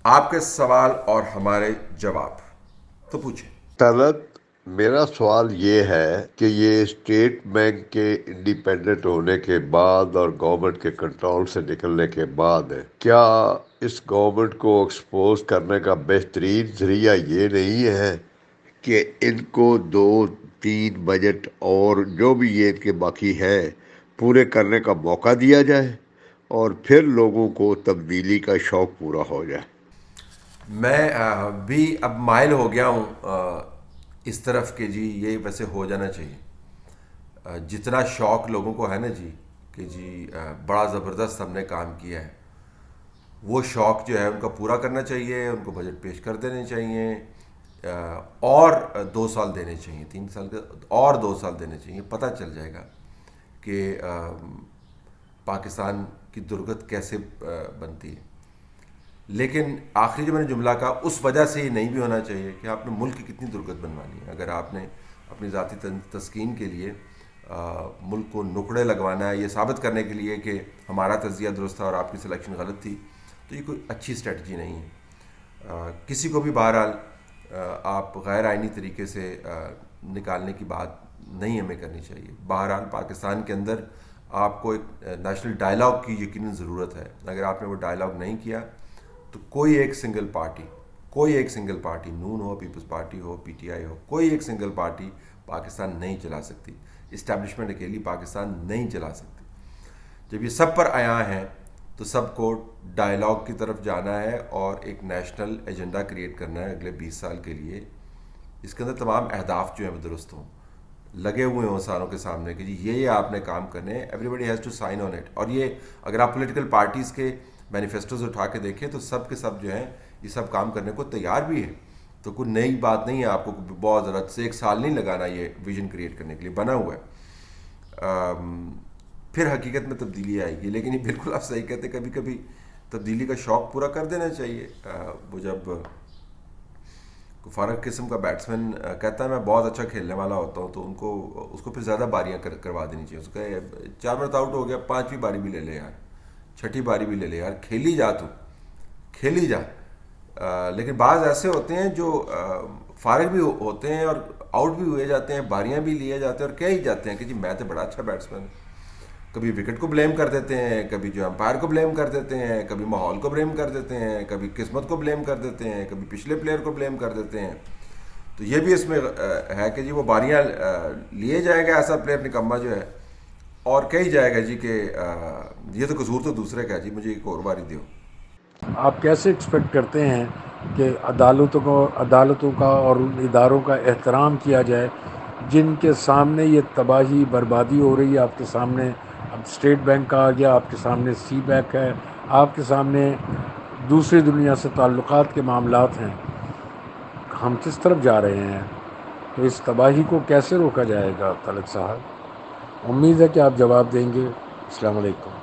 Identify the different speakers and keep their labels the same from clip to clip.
Speaker 1: آپ کے سوال اور ہمارے جواب تو پوچھیں۔
Speaker 2: طلعت، میرا سوال یہ ہے کہ یہ اسٹیٹ بینک کے انڈیپینڈنٹ ہونے کے بعد اور گورنمنٹ کے کنٹرول سے نکلنے کے بعد کیا اس گورنمنٹ کو ایکسپوز کرنے کا بہترین ذریعہ یہ نہیں ہے کہ ان کو دو تین بجٹ اور جو بھی یہ ان کے باقی ہے پورے کرنے کا موقع دیا جائے اور پھر لوگوں کو تبدیلی کا شوق پورا ہو جائے؟
Speaker 1: میں بھی اب مائل ہو گیا ہوں اس طرف کہ جی یہ ویسے ہو جانا چاہیے۔ جتنا شوق لوگوں کو ہے نا جی کہ جی بڑا زبردست ہم نے کام کیا ہے، وہ شوق جو ہے ان کا پورا کرنا چاہیے، ان کو بجٹ پیش کر دینے چاہیے، اور 2 سال دینے چاہیے، 3 سال کے اور 2 سال دینے چاہیے۔ پتہ چل جائے گا کہ پاکستان کی درگت کیسے بنتی ہے۔ لیکن آخری جو میں نے جملہ کہا اس وجہ سے یہ نہیں بھی ہونا چاہیے کہ آپ نے ملک کی کتنی درگت بنوانی ہے۔ اگر آپ نے اپنی ذاتی تسکین کے لیے ملک کو نکڑے لگوانا ہے یہ ثابت کرنے کے لیے کہ ہمارا تجزیہ درست تھا اور آپ کی سلیکشن غلط تھی، تو یہ کوئی اچھی اسٹریٹجی نہیں ہے۔ کسی کو بھی بہرحال آپ غیر آئینی طریقے سے نکالنے کی بات نہیں ہمیں کرنی چاہیے۔ بہرحال پاکستان کے اندر آپ کو ایک نیشنل ڈائلاگ کی یقیناً ضرورت ہے۔ اگر آپ نے وہ ڈائلاگ نہیں کیا تو کوئی ایک سنگل پارٹی نون ہو، پیپلز پارٹی ہو، پی ٹی آئی ہو، کوئی ایک سنگل پارٹی پاکستان نہیں چلا سکتی۔ اسٹیبلشمنٹ اکیلی پاکستان نہیں چلا سکتی۔ جب یہ سب پر عیاں ہیں تو سب کو ڈائلاگ کی طرف جانا ہے اور ایک نیشنل ایجنڈا کریٹ کرنا ہے اگلے 20 سال کے لیے۔ اس کے اندر تمام اہداف جو ہیں وہ درست ہوں، لگے ہوئے ہوں ساروں کے سامنے کہ جی یہ آپ نے کام کرنے ہیں، everybody has to sign on it. اور یہ اگر آپ پولیٹیکل پارٹیز کے مینیفیسٹوز اٹھا کے دیکھیں تو سب کے سب جو ہیں یہ سب کام کرنے کو تیار بھی ہے۔ تو کوئی نئی بات نہیں ہے، آپ کو بہت ضرورت سے 1 سال نہیں لگانا یہ ویژن کریٹ کرنے کے لیے، بنا ہوا ہے۔ پھر حقیقت میں تبدیلی آئے گی۔ لیکن یہ بالکل آپ صحیح کہتے ہیں، کبھی کبھی تبدیلی کا شوق پورا کر دینا چاہیے۔ وہ جب فارغ قسم کا بیٹسمین کہتا ہے میں بہت اچھا کھیلنے والا ہوتا ہوں تو اس کو پھر زیادہ باریاں کروا دینی چاہیے۔ اس کو کہ 4 مرتبہ آؤٹ ہو گیا، 5ویں باری بھی لے لے یار، 6ٹھی باری بھی لے لے یار، کھیلی جا تو کھیلی جا۔ لیکن بعض ایسے ہوتے ہیں جو فارغ بھی ہوتے ہیں اور آؤٹ بھی ہوئے جاتے ہیں، باریاں بھی لیے جاتے ہیں اور کہہ ہی جاتے ہیں کہ جی میں تو بڑا اچھا بیٹسمین ہوں۔ کبھی وکٹ کو بلیم کر دیتے ہیں، کبھی جو امپائر کو بلیم کر دیتے ہیں، کبھی ماحول کو بلیم کر دیتے ہیں، کبھی قسمت کو بلیم کر دیتے ہیں، کبھی پچھلے پلیئر کو بلیم کر دیتے ہیں۔ تو یہ بھی اس میں ہے کہ جی وہ باریاں لیے جائے گا ایسا پلیئر نکما جو ہے، اور کہی جائے گا جی کہ یہ تو قصور تو دوسرے کا ہے، جی مجھے ایک اور باری دیو۔
Speaker 3: آپ کیسے ایکسپیکٹ کرتے ہیں کہ عدالتوں کا اور ان اداروں کا احترام کیا جائے جن کے سامنے یہ تباہی بربادی ہو رہی ہے؟ آپ کے سامنے اب اسٹیٹ بینک آ گیا، آپ کے سامنے سی بیک ہے، آپ کے سامنے دوسری دنیا سے تعلقات کے معاملات ہیں۔ ہم کس طرف جا رہے ہیں؟ تو اس تباہی کو کیسے روکا جائے گا طلعت صاحب؟ امید ہے کہ آپ جواب دیں گے۔ السلام علیکم۔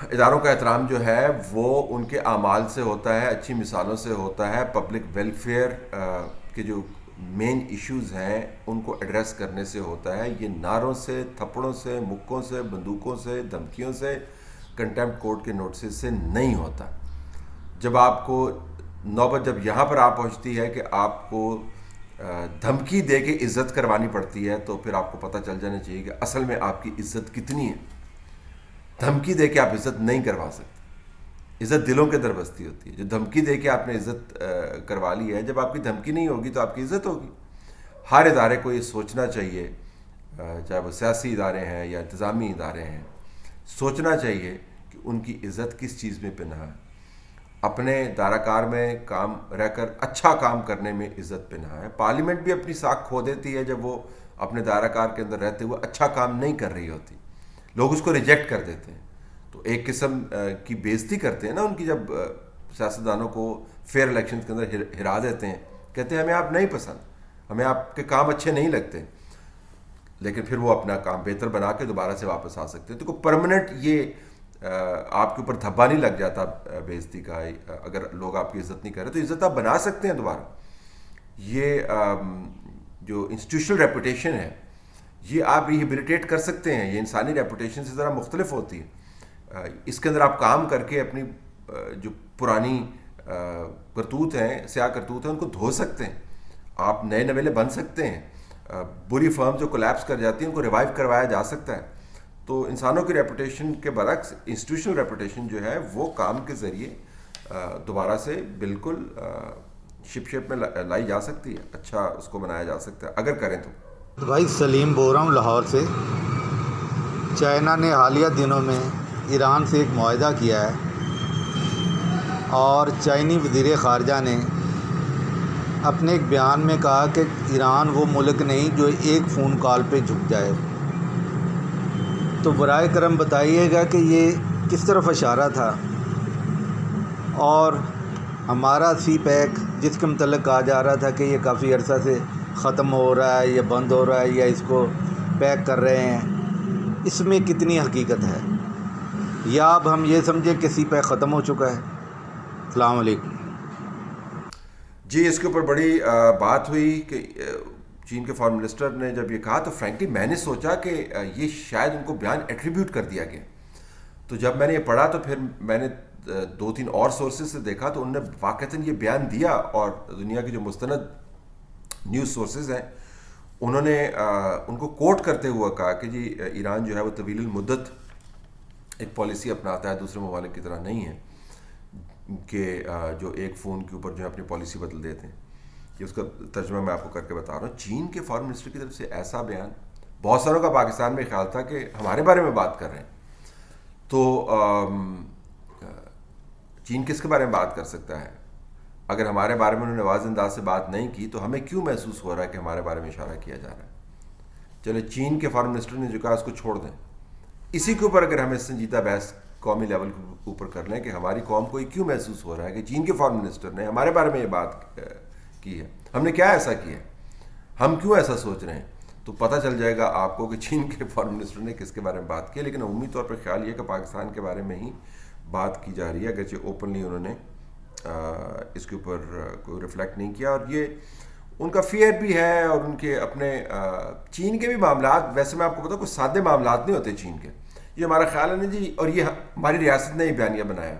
Speaker 1: اداروں کا احترام جو ہے وہ ان کے اعمال سے ہوتا ہے، اچھی مثالوں سے ہوتا ہے، پبلک ویلفیئر کے جو مین ایشوز ہیں ان کو ایڈریس کرنے سے ہوتا ہے۔ یہ نعروں سے، تھپڑوں سے، مکوں سے، بندوقوں سے، دھمکیوں سے، کنٹیمپٹ کورٹ کے نوٹسز سے نہیں ہوتا۔ جب آپ کو نوبت جب یہاں پر آ پہنچتی ہے کہ آپ کو دھمکی دے کے عزت کروانی پڑتی ہے تو پھر آپ کو پتہ چل جانا چاہیے کہ اصل میں آپ کی عزت کتنی ہے۔ دھمکی دے کے آپ عزت نہیں کروا سکتے، عزت دلوں کے اندر بستی ہوتی ہے۔ جو دھمکی دے کے آپ نے عزت کروا لی ہے، جب آپ کی دھمکی نہیں ہوگی تو آپ کی عزت ہوگی۔ ہر ادارے کو یہ سوچنا چاہیے، چاہے وہ سیاسی ادارے ہیں یا انتظامی ادارے ہیں، سوچنا چاہیے کہ ان کی عزت کس چیز میں پنہا ہے۔ اپنے دائرہ کار میں کام رہ کر اچھا کام کرنے میں عزت پنہا ہے۔ پارلیمنٹ بھی اپنی ساکھ کھو دیتی ہے جب وہ اپنے دائرہ کار کے اندر رہتے ہوئے اچھا کام نہیں کر رہی ہوتی، لوگ اس کو ریجیکٹ کر دیتے ہیں۔ تو ایک قسم کی بےزتی کرتے ہیں نا ان کی، جب سیاستدانوں کو فیئر الیکشن کے اندر ہرا دیتے ہیں، کہتے ہیں ہمیں آپ نہیں پسند، ہمیں آپ کے کام اچھے نہیں لگتے، لیکن پھر وہ اپنا کام بہتر بنا کے دوبارہ سے واپس آ سکتے ہیں۔ تو کوئی پرماننٹ یہ آپ کے اوپر دھبا نہیں لگ جاتا بےزتی کا۔ اگر لوگ آپ کی عزت نہیں کر رہے تو عزت آپ بنا سکتے ہیں دوبارہ۔ یہ جو انسٹیٹیوشنل ریپوٹیشن ہے یہ آپ ریہیبلیٹیٹ کر سکتے ہیں، یہ انسانی ریپوٹیشن سے ذرا مختلف ہوتی ہے۔ اس کے اندر آپ کام کر کے اپنی جو پرانی کرتوت ہیں، سیاہ کرتوت ہیں، ان کو دھو سکتے ہیں، آپ نئے نویلے بن سکتے ہیں، بری فرم جو کولیپس کر جاتی ہیں ان کو ریوائیو کروایا جا سکتا ہے. تو انسانوں کی ریپوٹیشن کے برعکس انسٹیٹیوشنل ریپوٹیشن جو ہے وہ کام کے ذریعے دوبارہ سے بالکل شپ میں لائی جا سکتی ہے، اچھا اس کو بنایا جا سکتا ہے اگر کریں تو.
Speaker 4: بھائی سلیم بول رہا ہوں لاہور سے. چائنا نے حالیہ دنوں میں ایران سے ایک معاہدہ کیا ہے اور چینی وزیر خارجہ نے اپنے ایک بیان میں کہا کہ ایران وہ ملک نہیں جو ایک فون کال پہ جھک جائے. تو برائے کرم بتائیے گا کہ یہ کس طرف اشارہ تھا، اور ہمارا سی پیک جس کے متعلق کہا جا رہا تھا کہ یہ کافی عرصہ سے ختم ہو رہا ہے یا بند ہو رہا ہے یا اس کو پیک کر رہے ہیں، اس میں کتنی حقیقت ہے، یا اب ہم یہ سمجھیں کہ سی پیک ختم ہو چکا ہے؟ السلام علیکم.
Speaker 1: جی اس کے اوپر بڑی بات ہوئی کہ چین کے فارن منسٹر نے جب یہ کہا تو فرینکلی میں نے سوچا کہ یہ شاید ان کو بیان ایٹریبیوٹ کر دیا گیا. تو جب میں نے یہ پڑھا تو پھر میں نے 2-3 اور سورسز سے دیکھا تو انہوں نے واقعتاً یہ بیان دیا، اور دنیا کی جو مستند نیوز سورسز ہیں انہوں نے ان کو کوٹ کرتے ہوئے کہا کہ جی ایران جو ہے وہ طویل المدت ایک پالیسی اپناتا ہے، دوسرے ممالک کی طرح نہیں ہے کہ جو ایک فون کے اوپر جو ہے اپنی پالیسی بدل دیتے ہیں. یہ اس کا ترجمہ میں آپ کو کر کے بتا رہا ہوں. چین کے فارن منسٹر کی طرف سے ایسا بیان، بہت ساروں کا پاکستان میں خیال تھا کہ ہمارے بارے میں بات کر رہے ہیں، تو چین کس کے بارے میں بات کر سکتا ہے؟ اگر ہمارے بارے میں انہوں نے واضح انداز سے بات نہیں کی تو ہمیں کیوں محسوس ہو رہا ہے کہ ہمارے بارے میں اشارہ کیا جا رہا ہے؟ چلے چین کے فارن منسٹر نے جو کہا اس کو چھوڑ دیں. اسی کے اوپر اگر ہمیں سنجیدہ بحث قومی لیول کے اوپر کر لیں کہ ہماری قوم کو یہ کیوں محسوس ہو رہا ہے کہ چین کے فارن منسٹر نے ہمارے بارے میں یہ بات کی ہے، ہم نے کیا ایسا کیا ہے، ہم کیوں ایسا سوچ رہے ہیں، تو پتہ چل جائے گا آپ کو کہ چین کے فارن منسٹر نے کس کے بارے میں بات کی. لیکن عمومی طور پر خیال یہ کہ پاکستان کے بارے میں ہی بات کی جا رہی ہے، اگرچہ اوپنلی انہوں نے اس کے اوپر کوئی ریفلیکٹ نہیں کیا. اور یہ ان کا فیئر بھی ہے، اور ان کے اپنے چین کے بھی معاملات، ویسے میں آپ کو بتاؤں کوئی سادے معاملات نہیں ہوتے چین کے. یہ ہمارا خیال ہے نا جی، اور یہ ہماری ریاست نے ہی بیانیہ بنایا،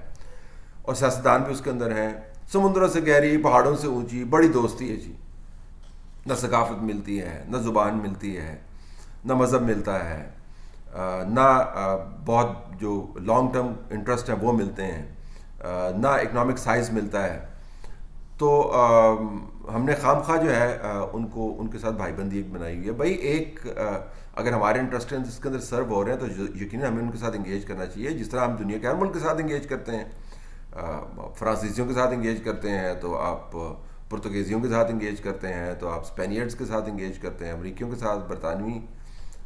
Speaker 1: اور سیاستدان بھی اس کے اندر ہیں. سمندروں سے گہری، پہاڑوں سے اونچی، بڑی دوستی ہے جی. نہ ثقافت ملتی ہے، نہ زبان ملتی ہے، نہ مذہب ملتا ہے، نہ بہت جو لانگ ٹرم انٹرسٹ ہیں وہ ملتے ہیں، نہ اکنامک سائز ملتا ہے. تو ہم نے خام خواہ جو ہے ان کے ساتھ بھائی بندی ایک بنائی ہوئی ہے. بھائی ایک اگر ہمارے انٹرسٹ اس کے اندر سرو ہو رہے ہیں تو یقیناً ہمیں ان کے ساتھ انگیج کرنا چاہیے، جس طرح ہم دنیا کے ہر ملک کے ساتھ انگیج کرتے ہیں. فرانسیسیوں کے ساتھ انگیج کرتے ہیں تو آپ پرتگیزیوں کے ساتھ انگیج کرتے ہیں، تو آپ اسپینیئرڈس کے ساتھ انگیج کرتے ہیں، امریکیوں کے ساتھ، برطانوی،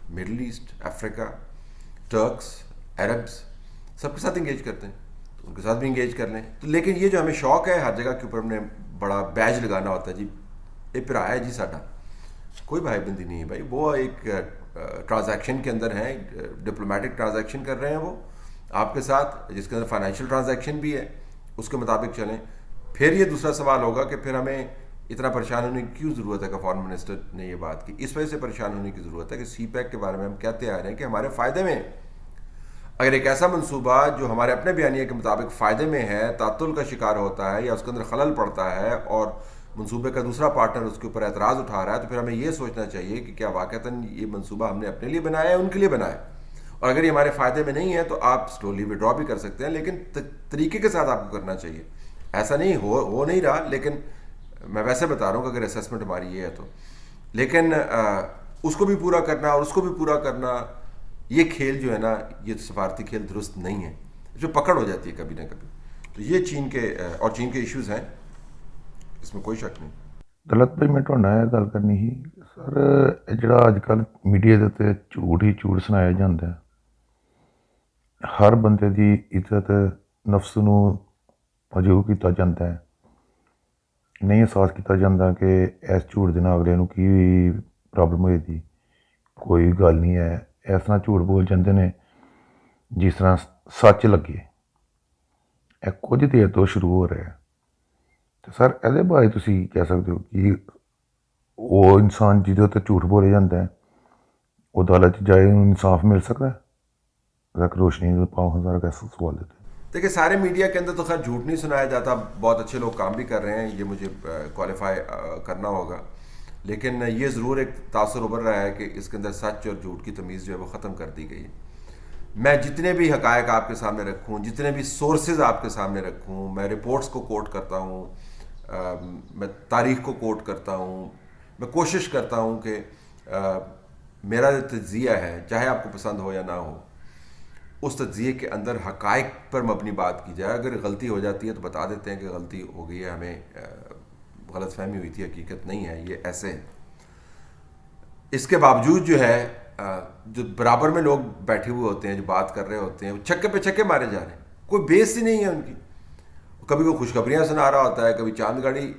Speaker 1: مڈل ایسٹ، افریقہ، ٹرکس، عربس، سب کے ساتھ انگیج کرتے ہیں، تو ان کے ساتھ بھی انگیج کر لیں. تو لیکن یہ جو ہمیں شوق ہے ہر جگہ کے اوپر ہم نے بڑا بیج لگانا ہوتا ہے جی، یہ پھر آیا جی ساڈا، کوئی بھائی بندی نہیں ہے بھائی. وہ ایک ٹرانزیکشن کے اندر ہیں، ڈپلومیٹک ٹرانزیکشن کر رہے ہیں وہ آپ کے ساتھ، جس کے اندر فائنینشیل ٹرانزیکشن بھی ہے، اس کے مطابق چلیں. پھر یہ دوسرا سوال ہوگا کہ پھر ہمیں اتنا پریشان ہونے کی کیوں ضرورت ہے کہ فارن منسٹر نے یہ بات کی. اس وجہ سے پریشان ہونے کی ضرورت ہے کہ سی پیک کے بارے میں ہم کہتے آ رہے ہیں کہ ہمارے فائدے میں، اگر ایک ایسا منصوبہ جو ہمارے اپنے بیانیے کے مطابق فائدے میں ہے تعطل کا شکار ہوتا ہے یا اس کے اندر خلل پڑتا ہے اور منصوبے کا دوسرا پارٹنر اس کے اوپر اعتراض اٹھا رہا ہے، تو پھر ہمیں یہ سوچنا چاہیے کہ کیا واقعتاً یہ منصوبہ ہم نے اپنے لیے بنایا ہے، ان کے لیے بنایا ہے. اور اگر یہ ہمارے فائدے میں نہیں ہے تو آپ سلولی وڈرا بھی کر سکتے ہیں، لیکن طریقے کے ساتھ آپ کو کرنا چاہیے. ایسا نہیں ہو نہیں رہا، لیکن میں ویسے بتا رہا ہوں کہ اگر اسیسمنٹ ہماری یہ ہے تو. لیکن اس کو بھی پورا کرنا اور اس کو بھی پورا کرنا، یہ کھیل جو ہے نا، یہ سفارتی کھیل درست نہیں ہے، جو پکڑ ہو جاتی ہے کبھی نہ کبھی. تو یہ چین کے ایشوز ہیں، اس میں کوئی شک نہیں.
Speaker 5: دلت بھائی میں تھوڑے نال گل کرنی ਸੀ سر. ਜਿਹੜਾ ਅੱਜ ਕੱਲ੍ਹ ਮੀਡੀਆ ਦੇ ਉੱਤੇ ਝੂਠ ਹੀ ਝੂਠ ਸੁਣਾਇਆ ਜਾਂਦਾ ਹੈ, ਹਰ ਬੰਦੇ ਦੀ ਇੱਜ਼ਤ ਨਫਸ ਨੂੰ ਮਜ਼ਬੂਤ ਕੀਤਾ ਜਾਂਦਾ ਹੈ, ਨਹੀਂ ਅਹਿਸਾਸ ਕੀਤਾ ਜਾਂਦਾ ਕਿ ਇਸ ਝੂਠ ਦੇ ਨਾਲ ਅਗਲੇ ਨੂੰ ਕੀ ਪ੍ਰੋਬਲਮ ਹੋਏਗੀ. ਕੋਈ ਗੱਲ ਨਹੀਂ ਹੈ, ਇਸ ਤਰ੍ਹਾਂ ਝੂਠ ਬੋਲ ਜਾਂਦੇ ਨੇ ਜਿਸ ਤਰ੍ਹਾਂ ਸੱਚ ਲੱਗੇ. ਇਹ ਕੁਝ ਦੇਰ ਤੋਂ ਸ਼ੁਰੂ ਹੋ ਰਿਹਾ. تو سر ਇਹਦੇ ਬਾਰੇ ਤੁਸੀਂ ਕਹਿ ਸਕਦੇ ਹੋ ਕਿ ਉਹ ਇਨਸਾਨ ਜਿਹਦੇ ਉੱਤੇ ਝੂਠ ਬੋਲਿਆ ਜਾਂਦਾ ਹੈ ਉਹ ਅਦਾਲਤ 'ਚ ਜਾਏ ਉਹਨੂੰ ਇਨਸਾਫ ਮਿਲ ਸਕਦਾ ਹੈ? ذرا روشنی پاؤں ہزار کا سوال دیتے ہیں.
Speaker 1: دیکھیں سارے میڈیا کے اندر تو خیر جھوٹ نہیں سنایا جاتا, بہت اچھے لوگ کام بھی کر رہے ہیں, یہ مجھے کوالیفائی کرنا ہوگا, لیکن یہ ضرور ایک تاثر ابھر رہا ہے کہ اس کے اندر سچ اور جھوٹ کی تمیز جو ہے وہ ختم کر دی گئی ہے. میں جتنے بھی حقائق آپ کے سامنے رکھوں, جتنے بھی سورسز آپ کے سامنے رکھوں, میں رپورٹس کو کوٹ کرتا ہوں, میں تاریخ کو کوٹ کرتا ہوں, میں کوشش کرتا ہوں کہ میرا جو تجزیہ ہے چاہے آپ کو پسند ہو یا نہ ہو, اس تجزیے کے اندر حقائق پر مبنی بات کی جائے. اگر غلطی ہو جاتی ہے تو بتا دیتے ہیں کہ غلطی ہو گئی ہے, ہمیں غلط فہمی ہوئی تھی, حقیقت نہیں ہے, یہ ایسے ہے. اس کے باوجود جو ہے جو برابر میں لوگ بیٹھے ہوئے ہوتے ہیں, جو بات کر رہے ہوتے ہیں, وہ چھکے پہ چھکے مارے جا رہے ہیں, کوئی بیس ہی نہیں ہے ان کی. کبھی کوئی خوشخبریاں سنا رہا ہوتا ہے, کبھی چاند گاڑی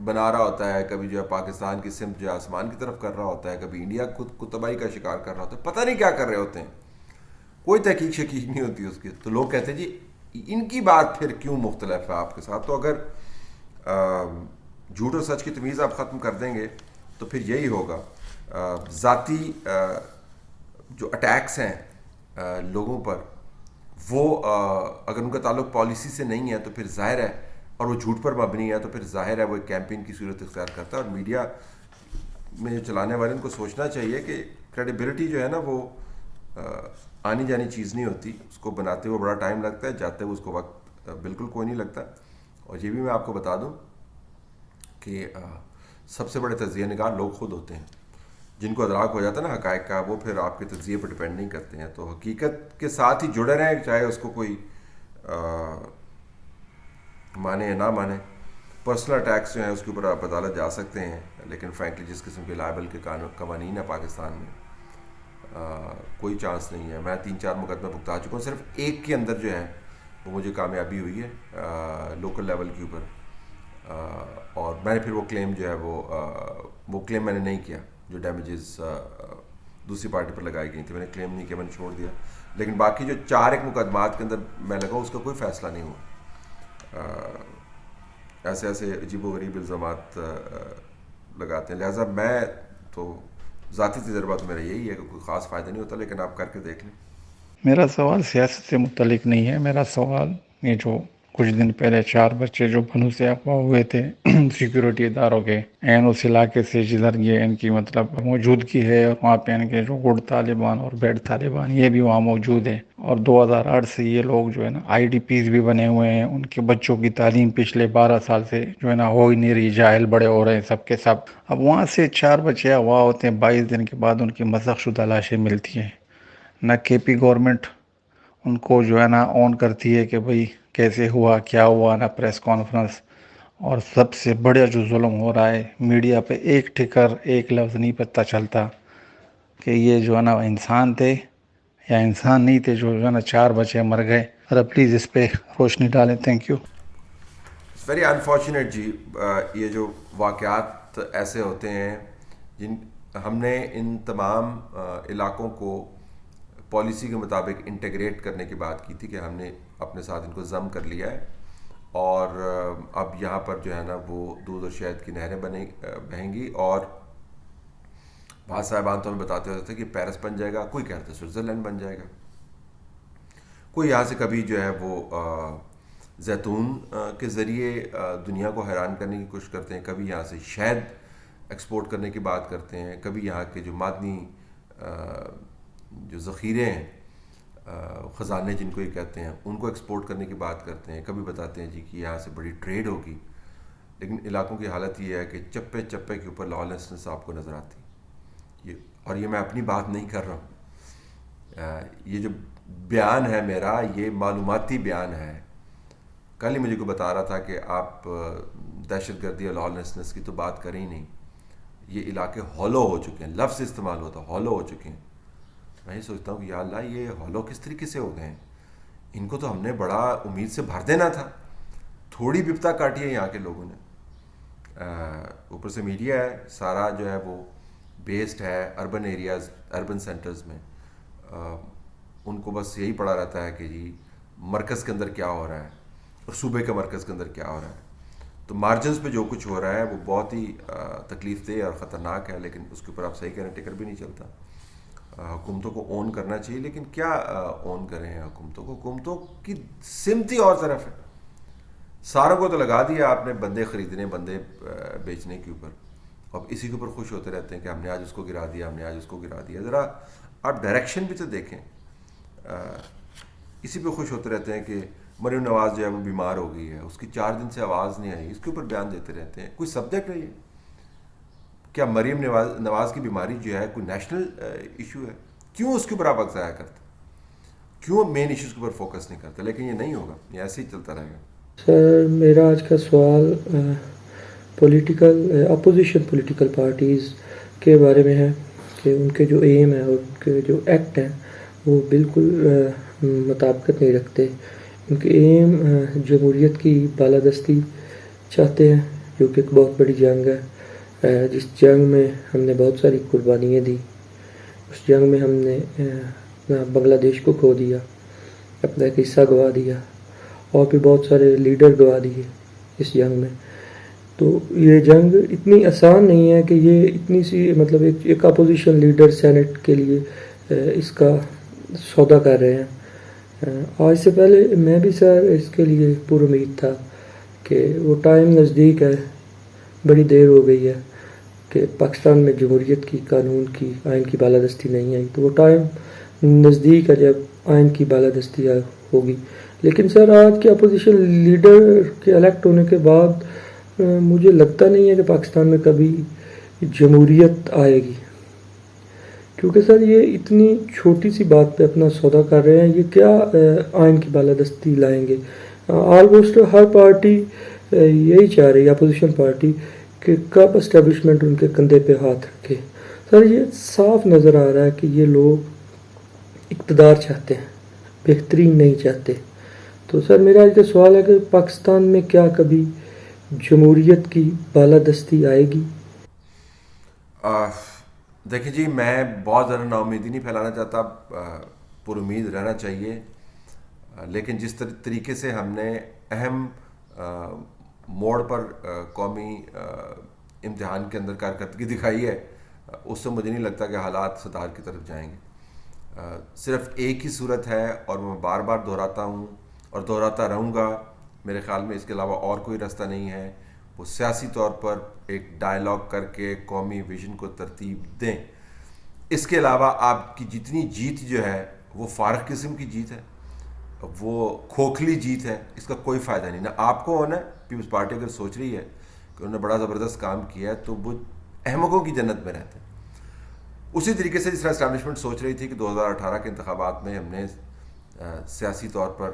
Speaker 1: بنا رہا ہوتا ہے, کبھی جو ہے پاکستان کی سمت جو ہے آسمان کی طرف کر رہا ہوتا ہے, کبھی انڈیا کو تباہی کا شکار کر رہا ہوتا ہے, پتہ نہیں کیا کر رہے ہوتے ہیں, کوئی تحقیق شکیق نہیں ہوتی اس کی. تو لوگ کہتے ہیں جی ان کی بات پھر کیوں مختلف ہے آپ کے ساتھ. تو اگر جھوٹ اور سچ کی تمیز آپ ختم کر دیں گے تو پھر یہی ہوگا. ذاتی جو اٹیکس ہیں لوگوں پر, وہ اگر ان کا تعلق پالیسی سے نہیں ہے تو پھر ظاہر ہے, اور وہ جھوٹ پر مبنی ہے تو پھر ظاہر ہے وہ ایک کیمپین کی صورت اختیار کرتا ہے. اور میڈیا میں جو چلانے والے ان کو سوچنا چاہیے کہ کریڈیبلٹی جو ہے نا وہ آنی جانی چیز نہیں ہوتی, اس کو بناتے ہوئے بڑا ٹائم لگتا ہے, جاتے ہوئے اس کو وقت بالکل کوئی نہیں لگتا. اور یہ بھی میں آپ کو بتا دوں کہ سب سے بڑے تجزیہ نگار لوگ خود ہوتے ہیں. جن کو ادراک ہو جاتا ہے نا حقائق کا, وہ پھر آپ کے تجزیے پر ڈپینڈ نہیں کرتے ہیں. تو حقیقت کے ساتھ ہی جڑے رہیں, چاہے اس کو کوئی مانے یا نہ مانے. پرسنل اٹیکس جو ہیں اس کے اوپر آپ عدالت جا سکتے ہیں, لیکن فرینکلی جس قسم کے لائبل کے قوانین ہیں پاکستان میں, کوئی چانس نہیں ہے. میں 3-4 مقدمے بھگتا چکا ہوں, صرف ایک کے اندر جو ہے وہ مجھے کامیابی ہوئی ہے لوکل لیول کے اوپر, اور میں نے پھر وہ کلیم جو ہے وہ کلیم میں نے نہیں کیا جو ڈیمیجز دوسری پارٹی پر لگائی گئی تھی, میں نے کلیم نہیں کیا, میں نے چھوڑ دیا. لیکن باقی جو 4 ایک مقدمات کے اندر میں لگا اس کا کوئی فیصلہ نہیں ہوا. ایسے عجیب و غریب الزامات لگاتے ہیں. لہٰذا میں تو ذاتی تجربہ تو میرا یہی ہے کہ کوئی خاص فائدہ نہیں ہوتا, لیکن آپ کر کے دیکھ لیں.
Speaker 6: میرا سوال سیاست سے متعلق نہیں ہے. میرا سوال یہ جو کچھ دن پہلے 4 بچے جو بنوں سے اغوا ہوئے تھے سیکیورٹی اداروں کے, این اس علاقے سے جدھر یہ ان کی مطلب موجودگی ہے, اور وہاں پہ ان کے جو گڈ طالبان اور بیڈ طالبان یہ بھی وہاں موجود ہیں, اور 2008 سے یہ لوگ جو ہے نا IDPs بھی بنے ہوئے ہیں. ان کے بچوں کی تعلیم پچھلے 12 سال سے جو ہے نا ہو ہی نہیں رہی, جاہل بڑے ہو رہے ہیں سب کے سب. اب وہاں سے 4 بچے اغوا ہوتے ہیں, 22 دن کے بعد ان کی مسخ شدہ لاشیں ملتی ہیں. نہ KP گورنمنٹ ان کو جو ہے نا آن کرتی ہے کہ بھئی کیسے ہوا کیا ہوا, نہ پریس کانفرنس. اور سب سے بڑا جو ظلم ہو رہا ہے, میڈیا پہ ایک ٹھکر ایک لفظ نہیں پتہ چلتا کہ یہ جو ہے نا انسان تھے یا انسان نہیں تھے جو ہے نا 4 بچے مر گئے. ذرا پلیز اس پہ روشنی ڈالیں. Thank you.
Speaker 1: ویری انفارچونیٹ جی, یہ جو واقعات ایسے ہوتے ہیں جن ہم نے ان تمام علاقوں کو پالیسی کے مطابق انٹیگریٹ کرنے کی بات کی تھی کہ ہم نے اپنے ساتھ ان کو ضم کر لیا ہے, اور اب یہاں پر جو ہے نا وہ دودھ اور شہد کی نہریں بہیں گی. اور بعض صاحبان تو ہمیں بتاتے ہوتے تھے کہ پیرس بن جائے گا, کوئی کہتے سوئٹزرلینڈ بن جائے گا, کوئی یہاں سے کبھی جو ہے وہ زیتون کے ذریعے دنیا کو حیران کرنے کی کوشش کرتے ہیں, کبھی یہاں سے شہد ایکسپورٹ کرنے کی بات کرتے ہیں, کبھی یہاں کے جو معدنی جو ذخیرے ہیں, خزانے جن کو یہ کہتے ہیں, ان کو ایکسپورٹ کرنے کی بات کرتے ہیں, کبھی بتاتے ہیں جی کہ یہاں سے بڑی ٹریڈ ہوگی. لیکن علاقوں کی حالت یہ ہے کہ چپے چپے کے اوپر لالسنس آپ کو نظر آتی یہ, اور یہ میں اپنی بات نہیں کر رہا ہوں, یہ جو بیان ہے میرا یہ معلوماتی بیان ہے. کل ہی مجھے کو بتا رہا تھا کہ آپ دہشت گردی اور لالسنس کی تو بات کریں ہی نہیں, یہ علاقے ہولو ہو چکے ہیں, لفظ استعمال ہوتا ہے ہولو ہو چکے ہیں. میں یہ سوچتا ہوں کہ یا اللہ یہ ہولو کس طریقے سے ہو گئے ہیں, ان کو تو ہم نے بڑا امید سے بھر دینا تھا. تھوڑی بپتا کاٹی ہے یہاں کے لوگوں نے, اوپر سے میڈیا ہے سارا جو ہے وہ بیسڈ ہے اربن ایریاز, اربن سینٹرز میں. ان کو بس یہی پڑا رہتا ہے کہ جی مرکز کے اندر کیا ہو رہا ہے اور صوبے کے مرکز کے اندر کیا ہو رہا ہے. تو مارجنز پہ جو کچھ ہو رہا ہے وہ بہت ہی تکلیف دہ اور خطرناک ہے, لیکن اس کے اوپر آپ صحیح کہہ رہے ہیں ٹکر بھی نہیں چلتا. حکومتوں کو اون کرنا چاہیے، لیکن کیا اون کریں حکومتوں کو؟ حکومتوں کی سمت ہی اور طرف ہے. ساروں کو تو لگا دیا آپ نے بندے خریدنے، بندے بیچنے کے اوپر، اب اسی کے اوپر خوش ہوتے رہتے ہیں کہ ہم نے آج اس کو گرا دیا، ہم نے آج اس کو گرا دیا. ذرا آپ ڈائریکشن بھی تو دیکھیں. اسی پہ خوش ہوتے رہتے ہیں کہ مریم نواز جو ہے وہ بیمار ہو گئی ہے، اس کی 4 دن سے آواز نہیں آئی، اس کے اوپر بیان دیتے رہتے ہیں. کوئی سبجیکٹ ہے یہ؟ کیا مریم نواز کی بیماری جو ہے کوئی نیشنل ایشو ہے؟ کیوں اس کے اوپر آپ وقت ضائع کرتے؟ کیوں مین ایشوز کے اوپر فوکس نہیں کرتے؟ لیکن یہ نہیں ہوگا، یہ ایسے ہی چلتا رہے گا.
Speaker 7: سر میرا آج کا سوال اپوزیشن پولیٹیکل پارٹیز کے بارے میں ہے کہ ان کے جو ایم ہے اور ان کے جو ایکٹ ہیں وہ بالکل مطابقت نہیں رکھتے. ان کے ایم جمہوریت کی بالادستی چاہتے ہیں، جو کہ ایک بہت بڑی جنگ ہے، جس جنگ میں ہم نے بہت ساری قربانیاں دی. اس جنگ میں ہم نے بنگلہ دیش کو کھو دیا، اپنا ایک حصہ گوا دیا، اور بھی بہت سارے لیڈر گوا دیے اس جنگ میں. تو یہ جنگ اتنی آسان نہیں ہے کہ یہ اتنی سی مطلب ایک اپوزیشن لیڈر سینٹ کے لیے اس کا سودا کر رہے ہیں. آج سے پہلے میں بھی سر اس کے لیے پر امید تھا کہ وہ ٹائم نزدیک ہے، بڑی دیر ہو گئی ہے کہ پاکستان میں جمہوریت کی، قانون کی، آئین کی بالادستی نہیں آئی، تو وہ ٹائم نزدیک ہے جب آئین کی بالادستی ہوگی. لیکن سر آج کے اپوزیشن لیڈر کے الیکٹ ہونے کے بعد مجھے لگتا نہیں ہے کہ پاکستان میں کبھی جمہوریت آئے گی، کیونکہ سر یہ اتنی چھوٹی سی بات پہ اپنا سودا کر رہے ہیں. یہ کیا آئین کی بالادستی لائیں گے؟ آلموسٹ ہر پارٹی یہی چاہ رہی ہے، اپوزیشن پارٹی، کہ کب اسٹیبلشمنٹ ان کے کندھے پہ ہاتھ رکھے. سر یہ صاف نظر آ رہا ہے کہ یہ لوگ اقتدار چاہتے ہیں، بہترین نہیں چاہتے. تو سر میرا یہ سوال ہے کہ پاکستان میں کیا کبھی جمہوریت کی بالادستی آئے گی؟
Speaker 1: دیکھیں جی، میں بہت زیادہ ناامیدی نہیں پھیلانا چاہتا، پر امید رہنا چاہیے. لیکن جس طریقے سے ہم نے اہم موڑ پر قومی امتحان کے اندر کارکردگی دکھائی ہے، اس سے مجھے نہیں لگتا کہ حالات ستار کی طرف جائیں گے. صرف ایک ہی صورت ہے، اور میں بار بار دہراتا ہوں اور دہراتا رہوں گا. میرے خیال میں اس کے علاوہ اور کوئی راستہ نہیں ہے. وہ سیاسی طور پر ایک ڈائلاگ کر کے قومی ویژن کو ترتیب دیں. اس کے علاوہ آپ کی جتنی جیت جو ہے وہ فارغ قسم کی جیت ہے، وہ کھوکھلی جیت ہے. اس کا کوئی فائدہ نہیں. نہ آپ کو ہونا ہے. پیپلز پارٹی اگر سوچ رہی ہے کہ انہوں نے بڑا زبردست کام کیا ہے تو وہ احمقوں کی جنت میں رہتے ہیں. اسی طریقے سے جس طرح اسٹیبلشمنٹ سوچ رہی تھی کہ 2018 کے انتخابات میں ہم نے سیاسی طور پر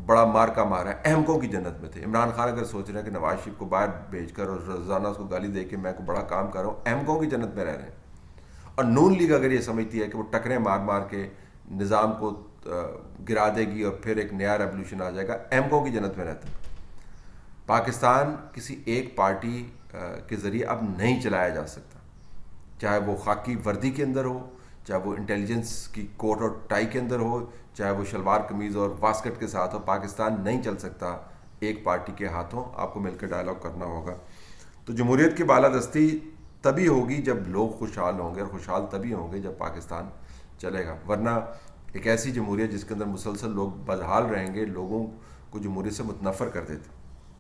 Speaker 1: بڑا مار کا مارا ہے، احمقوں کی جنت میں تھے. عمران خان اگر سوچ رہے ہیں کہ نواز شریف کو باہر بھیج کر اور روزانہ اس کو گالی دے کے میں کوئی بڑا کام کر رہا ہوں، احمقوں کی جنت میں رہ رہے ہیں. اور نون لیگ اگر یہ سمجھتی ہے کہ وہ ٹکریں مار مار کے نظام کو گرا دے گی اور پھر ایک نیا ریولوشن آ جائے گا، احمقوں کی جنت میں رہتے ہیں. پاکستان کسی ایک پارٹی کے ذریعے اب نہیں چلایا جا سکتا، چاہے وہ خاکی وردی کے اندر ہو، چاہے وہ انٹیلیجنس کی کوٹ اور ٹائی کے اندر ہو، چاہے وہ شلوار قمیض اور واسکٹ کے ساتھ ہو. پاکستان نہیں چل سکتا ایک پارٹی کے ہاتھوں. آپ کو مل کے ڈائلاگ کرنا ہوگا. تو جمہوریت کی بالادستی تبھی ہوگی جب لوگ خوشحال ہوں گے، اور خوشحال تبھی ہوں گے جب پاکستان چلے گا. ورنہ ایک ایسی جمہوریت جس کے اندر مسلسل لوگ بدحال رہیں گے، لوگوں کو جمہوریت سے متنفر کر دیتے.